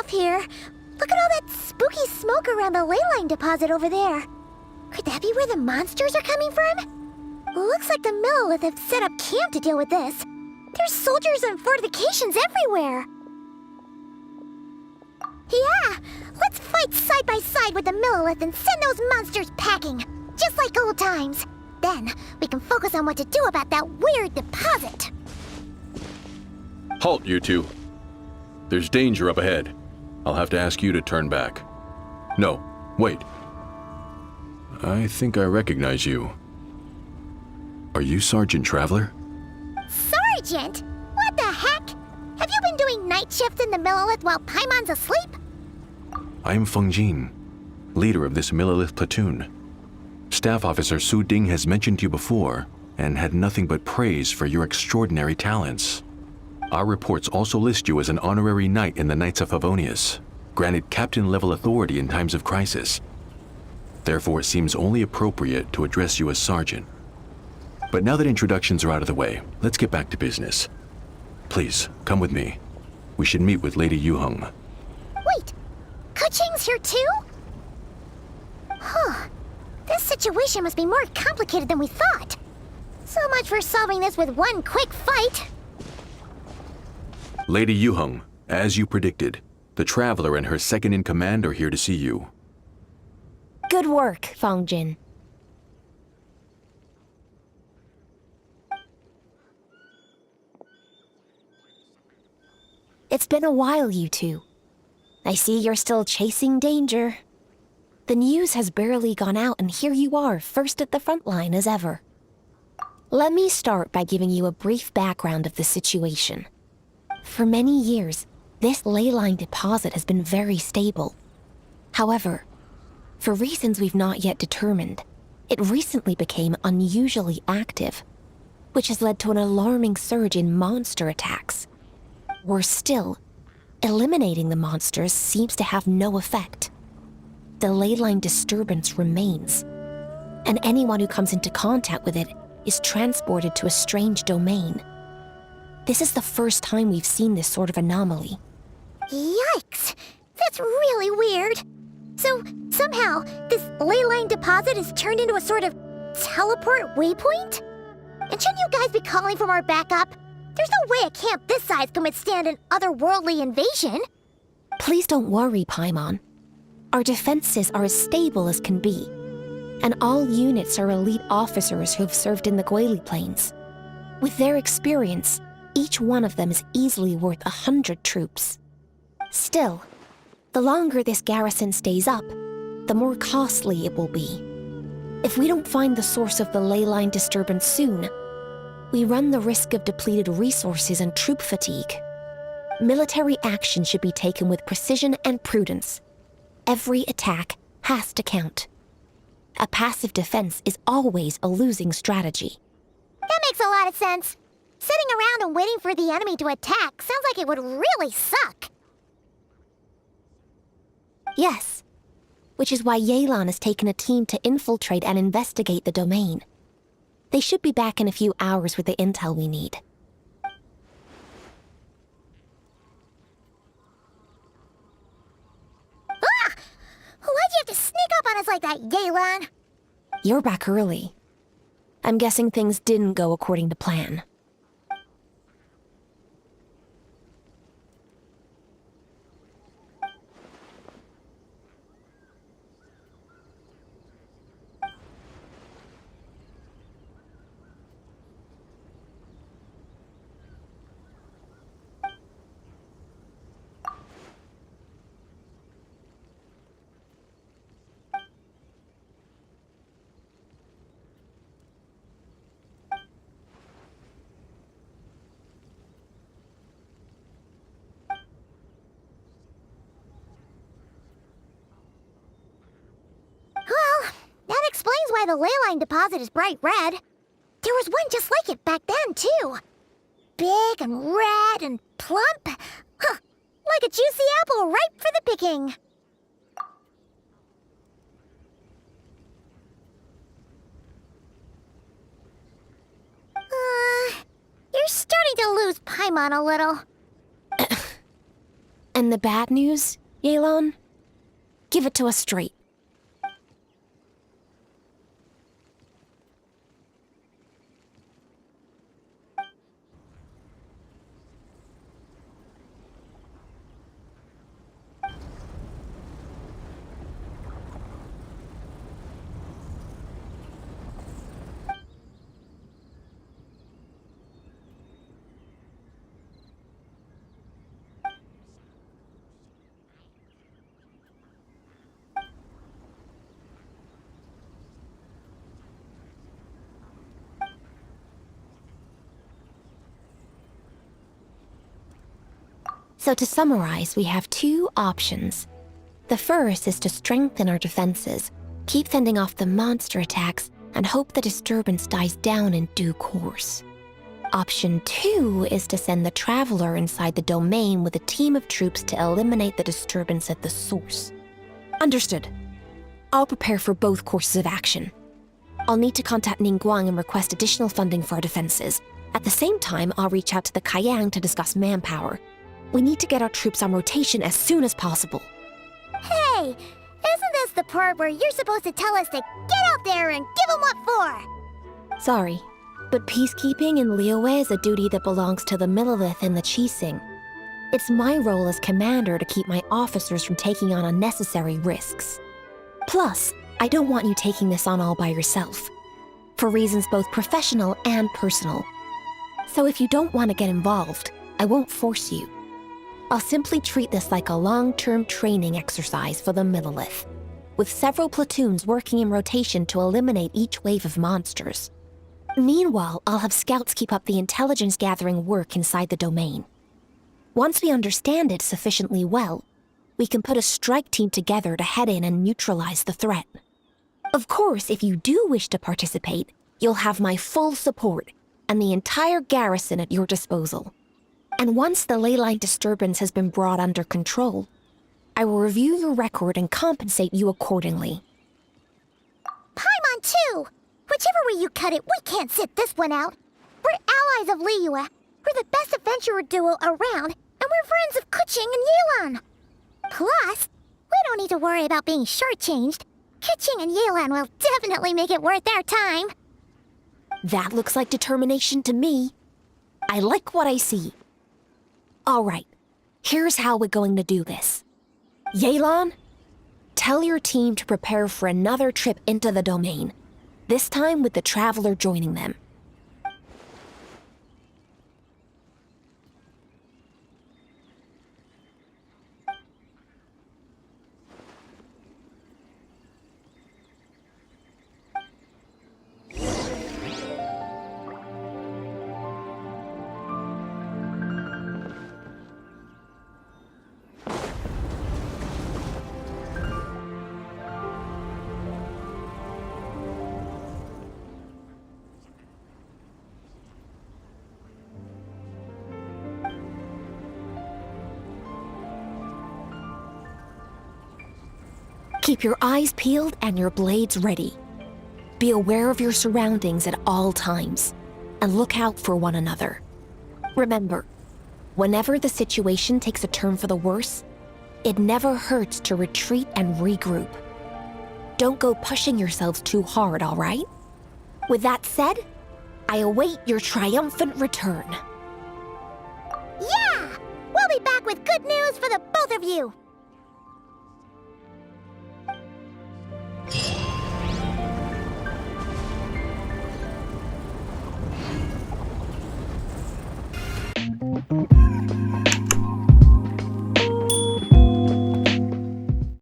off here. Look at all that spooky smoke around the ley line deposit over there. Could that be where the monsters are coming from? Looks like the Millelith have set up camp to deal with this. There's soldiers and fortifications everywhere. Yeah, let's fight side by side with the Millelith and send those monsters packing, just like old times. Then, we can focus on what to do about that weird deposit. Halt, you two. There's danger up ahead. I'll have to ask you to turn back. No, wait. I think I recognize you. Are you Sergeant Traveler? Sergeant? What the heck? Have you been doing night shifts in the Millelith while Paimon's asleep? I am Feng Jin, leader of this Millelith platoon. Staff Officer Su Ding has mentioned you before and had nothing but praise for your extraordinary talents. Our reports also list you as an honorary knight in the Knights of Favonius, granted captain-level authority in times of crisis. Therefore, it seems only appropriate to address you as Sergeant. But now that introductions are out of the way, let's get back to business. Please, come with me. We should meet with Lady Yuheng. Wait, Keqing's here too? Huh. This situation must be more complicated than we thought. So much for solving this with one quick fight. Lady Yuheng, as you predicted, the Traveler and her second-in-command are here to see you. Good work, Feng Jin. It's been a while, you two. I see you're still chasing danger. The news has barely gone out, and here you are, first at the front line as ever. Let me start by giving you a brief background of the situation. For many years, this ley line deposit has been very stable. However, for reasons we've not yet determined, it recently became unusually active, which has led to an alarming surge in monster attacks. Worse still, eliminating the monsters seems to have no effect. The ley line disturbance remains, and anyone who comes into contact with it is transported to a strange domain. This is the first time we've seen this sort of anomaly. Yikes! That's really weird. So, somehow, this ley line deposit is turned into a sort of teleport waypoint? And shouldn't you guys be calling for more backup? There's no way a camp this size can withstand an otherworldly invasion. Please don't worry, Paimon. Our defenses are as stable as can be, and all units are elite officers who have served in the Guili Plains. With their experience, each one of them is easily worth 100 troops. Still, the longer this garrison stays up, the more costly it will be. If we don't find the source of the ley line disturbance soon, we run the risk of depleted resources and troop fatigue. Military action should be taken with precision and prudence. Every attack has to count. A passive defense is always a losing strategy. That makes a lot of sense. Sitting around and waiting for the enemy to attack sounds like it would really suck. Yes, which is why Yelan has taken a team to infiltrate and investigate the domain. They should be back in a few hours with the intel we need. Ah! Why'd you have to sneak up on us like that, Yelan? You're back early. I'm guessing things didn't go according to plan. Well, that explains why the ley line deposit is bright red. There was one just like it back then, too. Big and red and plump. Huh, like a juicy apple ripe for the picking. You're starting to lose Paimon a little. And the bad news, Yelan? Give it to us straight. So to summarize, we have two options. The first is to strengthen our defenses, keep fending off the monster attacks, and hope the disturbance dies down in due course. Option 2 is to send the Traveler inside the domain with a team of troops to eliminate the disturbance at the source. Understood. I'll prepare for both courses of action. I'll need to contact Ningguang and request additional funding for our defenses. At the same time, I'll reach out to the Kayang to discuss manpower. We need to get our troops on rotation as soon as possible. Hey, isn't this the part where you're supposed to tell us to get out there and give them what for? Sorry, but peacekeeping in Liyue is a duty that belongs to the Millelith and the Qixing. It's my role as commander to keep my officers from taking on unnecessary risks. Plus, I don't want you taking this on all by yourself, for reasons both professional and personal. So if you don't want to get involved, I won't force you. I'll simply treat this like a long-term training exercise for the Millelith, with several platoons working in rotation to eliminate each wave of monsters. Meanwhile, I'll have scouts keep up the intelligence-gathering work inside the domain. Once we understand it sufficiently well, we can put a strike team together to head in and neutralize the threat. Of course, if you do wish to participate, you'll have my full support and the entire garrison at your disposal. And once the leyline disturbance has been brought under control, I will review your record and compensate you accordingly. Paimon too! Whichever way you cut it, we can't sit this one out. We're allies of Liyue. We're the best adventurer duo around, and we're friends of Keqing and Yelan. Plus, we don't need to worry about being shortchanged. Keqing and Yelan will definitely make it worth our time. That looks like determination to me. I like what I see. All right, here's how we're going to do this. Yelan, tell your team to prepare for another trip into the domain, this time with the Traveler joining them. Keep your eyes peeled and your blades ready. Be aware of your surroundings at all times, and look out for one another. Remember, whenever the situation takes a turn for the worse, it never hurts to retreat and regroup. Don't go pushing yourselves too hard, all right? With that said, I await your triumphant return. Yeah! We'll be back with good news for the both of you!